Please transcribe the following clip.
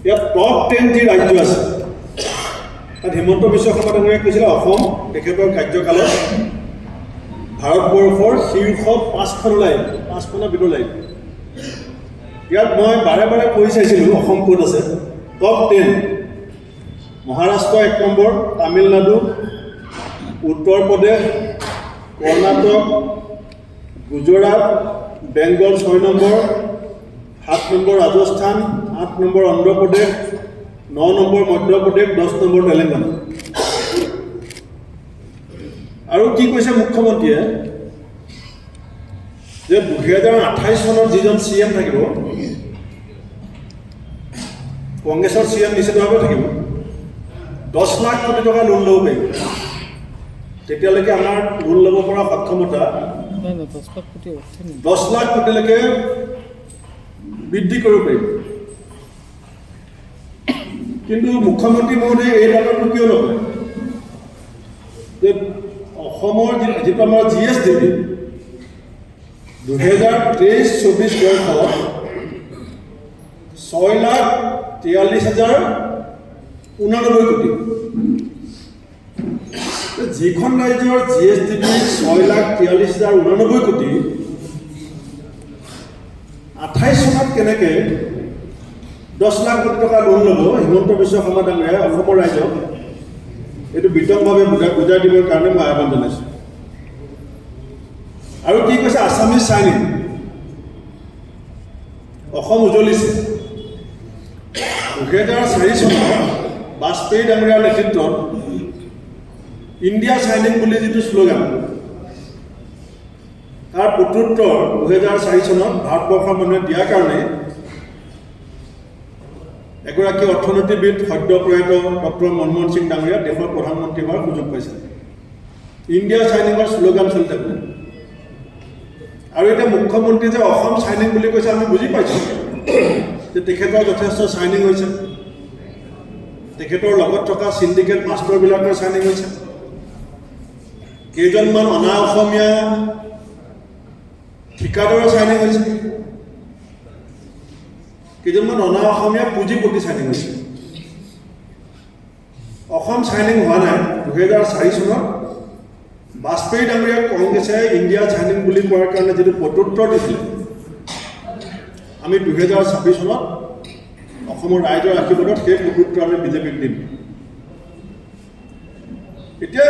ইয়াত টপ 10 যি ৰাজ্য আছে তাত হিমন্ত বিশ্ব শৰ্মা ডাঙৰীয়াই কৈছিলে অসম তেখেতৰ কাৰ্যকালত ভাৰতবৰ্ষৰ শীৰ্ষ 5খন ওলাই 5খনৰ ভিতৰত ওলাই ইয়াত মই বাৰে বাৰে কৈ চাইছিলোঁ অসম ক'ত আছে টপ 10 মহাৰাষ্ট্ৰ 1 নম্বৰ তামিলনাডু উত্তৰ প্ৰদেশ কৰ্ণাটক গুজৰাট বেংগল 6 নম্বৰ 7 নম্বৰ ৰাজস্থান 8 নম্বৰ অন্ধ্ৰপ্ৰদেশ 9 নম্বৰ মধ্যপ্ৰদেশ 10 নম্বৰ তেলেংগানা আৰু কি কৈছে মুখ্যমন্ত্ৰীয়ে যে 2028 চনত যিজন CM থাকিব কংগ্ৰেছৰ CM নিশ্চিতভাৱে থাকিব 10 লাখ কোটি টকা লোন ল'ব পাৰিব তেতিয়ালৈকে আমাৰ লোন ল'ব পৰা সক্ষমতা 10 লাখ কোটিলৈকে বৃদ্ধি কৰিব পাৰিব কিন্তু মুখ্যমন্ত্ৰী মহোদয়ে এই দাতাটো কিয় নকয় যে অসমৰ যিটো আমাৰ GSDP 2023-24 বৰ্ষত 6,43,089 কোটি যিখন ৰাজ্যৰ GSDP 6,43,089 কোটি 28 চনত কেনেকে 10 লাখ কোটি টকা লোন ল'ব হিমন্ত বিশ্ব শৰ্মা ডাঙৰীয়াই অসমৰ ৰাইজক এইটো বিতংভাৱে বুজাই দিবৰ কাৰণে মই আহ্বান জনাইছোঁ আৰু কি কৈছে আছামিজ চাইনিং অসম উজলিছে 2004 চনত বাজপেয়ী ডাঙৰীয়াৰ নেতৃত্বত ইণ্ডিয়া চাইনিং বুলি যিটো শ্লোগান তাৰ প্ৰত্যুত্তৰ 2004 চনত ভাৰতবৰ্ষৰ মানুহে দিয়াৰ কাৰণে এগৰাকী অৰ্থনীতিবিদ সদ্য প্ৰয়াত ডক্টৰ মনমোহন সিং ডাঙৰীয়া দেশৰ প্ৰধানমন্ত্ৰী হোৱাৰ সুযোগ পাইছে ইণ্ডিয়া চাইনিঙৰ শ্লোগান চলি থাকে আৰু এতিয়া মুখ্যমন্ত্ৰী যে অসম চাইনিং বুলি কৈছে আমি বুজি পাইছোঁ যে তেখেতৰ যথেষ্ট চাইনিং হৈছে তেখেতৰ লগত থকা চিণ্ডিকেট মাষ্টৰবিলাকৰ চাইনিং হৈছে কেইজনমান অনা অসমীয়া ঠিকাদাৰৰ চাইনিং হৈছে কেইজনমান অনা অসমীয়া পুঁজিপতি চাইনিং হৈছে অসম চাইনিং হোৱা নাই 2004 চনত বাজপেয়ী ডাঙৰীয়াক কংগ্ৰেছে ইণ্ডিয়া চাইনিং বুলি কোৱাৰ কাৰণে যিটো প্ৰত্যুত্তৰ দিছিলে আমি 2026 চনত অসমৰ ৰাইজৰ আশীৰ্বাদত সেই প্ৰত্যুত্তৰ আমি বিজেপিক দিম এতিয়া